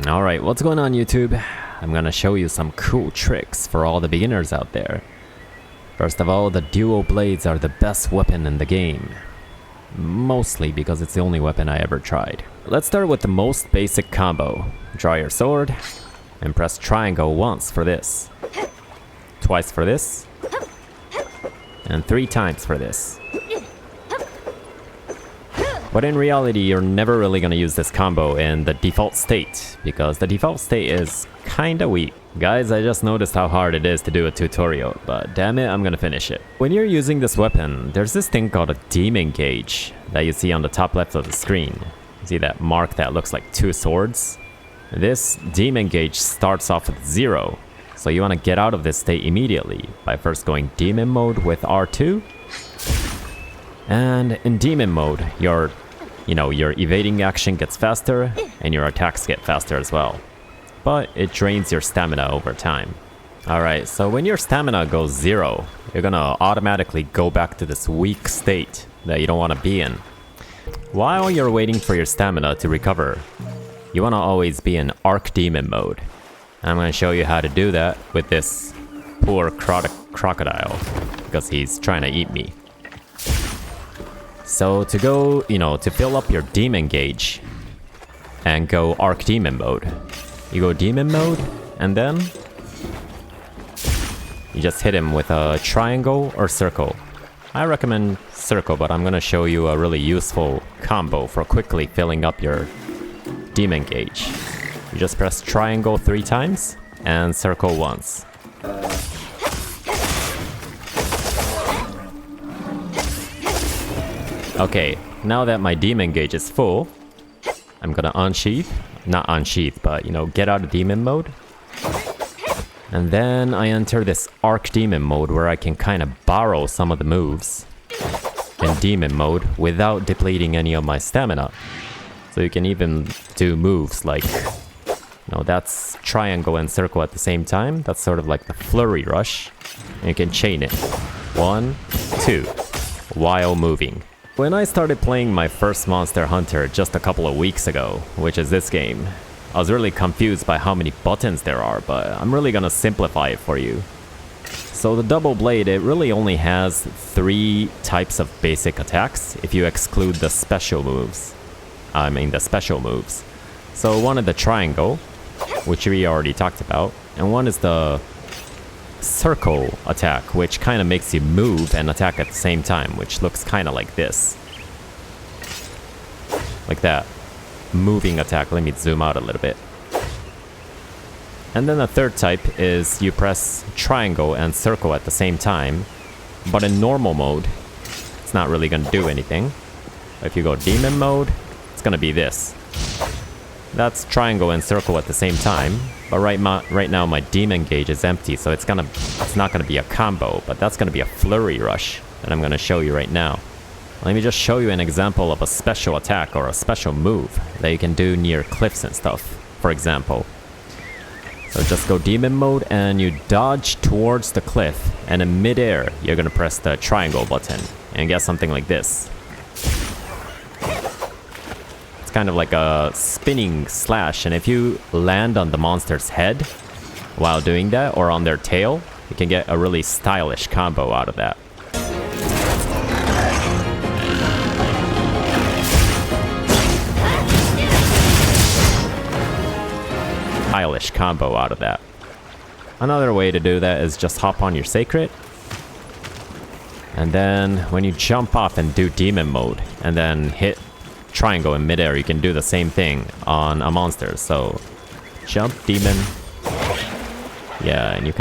Alright, what's going on YouTube? I'm gonna show you some cool tricks for all the beginners out there. First of all, the dual blades are the best weapon in the game. Mostly because it's the only weapon I ever tried. Let's start with the most basic combo. Draw your sword and press triangle once for this, twice for this, and 3 times for this. But in reality, you're never really gonna use this combo in the default state, because the default state is kinda weak. Guys, I just noticed how hard it is to do a tutorial, but damn it, I'm gonna finish it. When you're using this weapon, there's this thing called a demon gauge that you see on the top left of the screen. See that mark that looks like 2 swords? This demon gauge starts off with 0, so you wanna get out of this state immediately by first going demon mode with R2. And in demon mode, your evading action gets faster and your attacks get faster as well. But it drains your stamina over time. Alright, so when your stamina goes 0, you're gonna automatically go back to this weak state that you don't want to be in. While you're waiting for your stamina to recover, you want to always be in Archdemon mode. And I'm gonna show you how to do that with this poor crocodile, because he's trying to eat me. So to go, to fill up your demon gauge and go Archdemon mode, you go demon mode and then you just hit him with a triangle or circle. I recommend circle, but I'm gonna show you a really useful combo for quickly filling up your demon gauge. You just press triangle 3 times and circle once. Okay, now that my demon gauge is full, I'm gonna not unsheath, but get out of demon mode. And then I enter this Archdemon mode where I can kind of borrow some of the moves in demon mode without depleting any of my stamina. So you can even do moves like, that's triangle and circle at the same time. That's sort of like the Flurry rush. And you can chain it. 1, 2, while moving. When I started playing my first Monster Hunter just a couple of weeks ago, which is this game, I was really confused by how many buttons there are, but I'm really gonna simplify it for you. So the double blade, it really only has 3 types of basic attacks if you exclude the special moves. So one is the triangle, which we already talked about, and one is the circle attack, which kind of makes you move and attack at the same time, which looks kind of like this. Like that. Moving attack. Let me zoom out a little bit. And then the third type is you press triangle and circle at the same time, but in normal mode, it's not really going to do anything. If you go demon mode, it's going to be this. That's triangle and circle at the same time, but right now my demon gauge is empty, so it's not gonna be a combo, but that's gonna be a Flurry rush that I'm gonna show you right now. Let me just show you an example of a special attack or a special move that you can do near cliffs and stuff, for example. So just go demon mode and you dodge towards the cliff, and in midair you're gonna press the triangle button and get something like this. It's kind of like a spinning slash, and if you land on the monster's head while doing that, or on their tail, you can get a really stylish combo out of that. Stylish combo out of that. Another way to do that is just hop on your sacred, and then when you jump off and do demon mode, and then hit triangle in midair, you can do the same thing on a monster. So jump demon, yeah, and you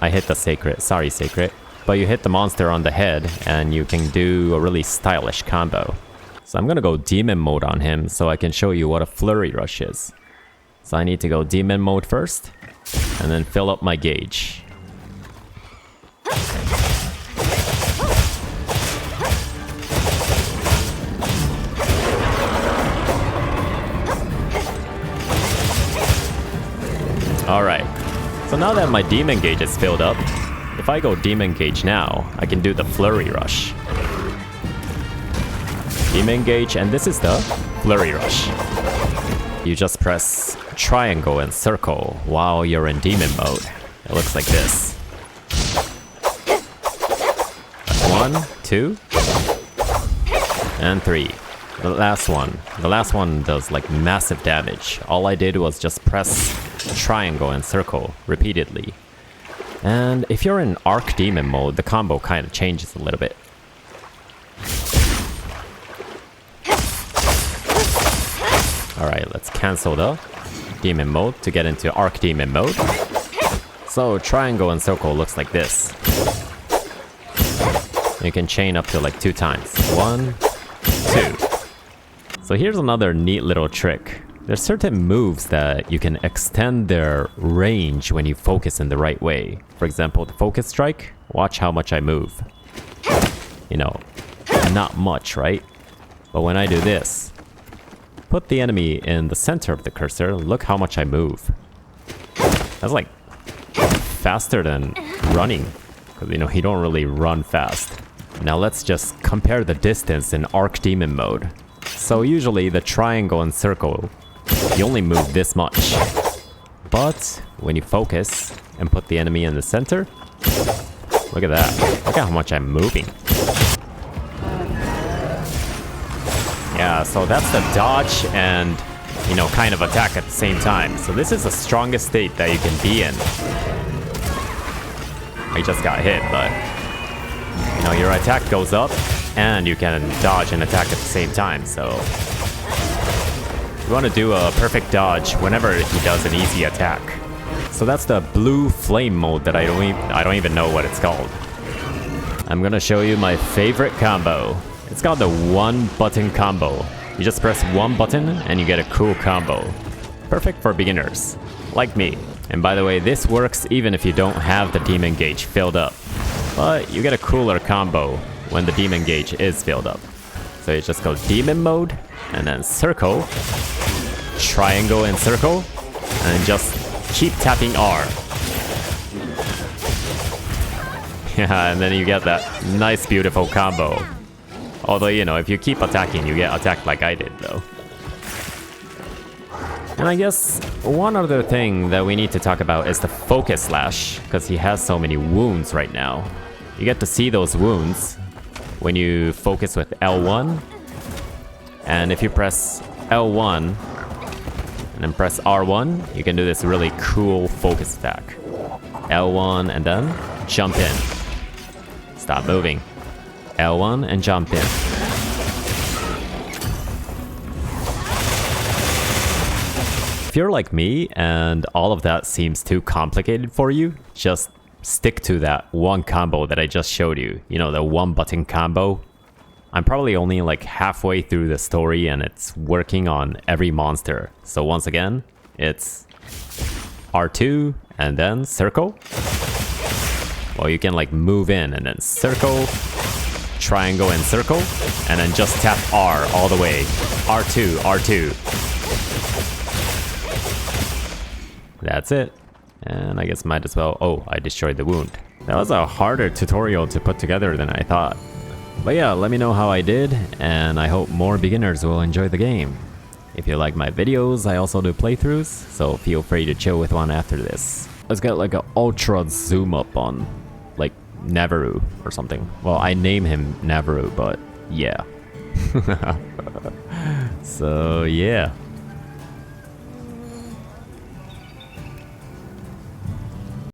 I hit the sacred, sorry sacred, but you hit the monster on the head and you can do a really stylish combo. So I'm gonna go demon mode on him so I can show you what a Flurry rush is. So I need to go demon mode first and then fill up my gauge. Alright, so now that my demon gauge is filled up, if I go demon gauge now, I can do the Flurry rush. Demon gauge, and this is the Flurry rush. you just press triangle and circle while you're in demon mode. It looks like this. That's 1, 2, and 3. The last one does like massive damage. All I did was just press triangle and circle repeatedly. And if you're in Arc Demon mode, the combo kind of changes a little bit. Alright, let's cancel the Demon mode to get into Arc Demon mode. So triangle and circle looks like this. You can chain up to like 2 times. 1, 2. So here's another neat little trick. There's certain moves that you can extend their range when you focus in the right way. For example, the focus strike, watch how much I move. You know, not much, right? But when I do this, put the enemy in the center of the cursor, look how much I move. That's like faster than running, because you know, you don't really run fast. Now let's just compare the distance in Arc Demon mode. So usually the triangle and circle, you only move this much. But when you focus and put the enemy in the center, look at that. Look at how much I'm moving. Yeah, so that's the dodge and, you know, kind of attack at the same time. So this is the strongest state that you can be in. I just got hit, but, you know, your attack goes up and you can dodge and attack at the same time. So you want to do a perfect dodge whenever he does an easy attack. So that's the blue flame mode that I don't even know what it's called. I'm gonna show you my favorite combo. It's called the 1-button combo. You just press 1 button and you get a cool combo. Perfect for beginners, like me. And by the way, this works even if you don't have the demon gauge filled up. But you get a cooler combo when the demon gauge is filled up. So you just go demon mode, and then circle, triangle and circle, and just keep tapping R. Yeah, and then you get that nice beautiful combo. Although, you know, if you keep attacking, you get attacked like I did though. And I guess one other thing that we need to talk about is the focus slash, because he has so many wounds right now. You get to see those wounds when you focus with L1. And if you press L1 and then press R1, you can do this really cool focus attack. L1 and then jump in. Stop moving. L1 and jump in. If you're like me and all of that seems too complicated for you, just stick to that one combo that I just showed you. You know, the 1-button combo. I'm probably only like halfway through the story and it's working on every monster. So once again, it's R2 and then circle. Well, you can like move in and then circle, triangle and circle, and then just tap R all the way. R2, R2. That's it. And I guess might as well... Oh, I destroyed the wound. That was a harder tutorial to put together than I thought. But yeah, let me know how I did, and I hope more beginners will enjoy the game. If you like my videos, I also do playthroughs, so feel free to chill with one after this. Let's get like an ultra zoom up on, like, Navarro or something. Well, I name him Navarro, but yeah. So yeah.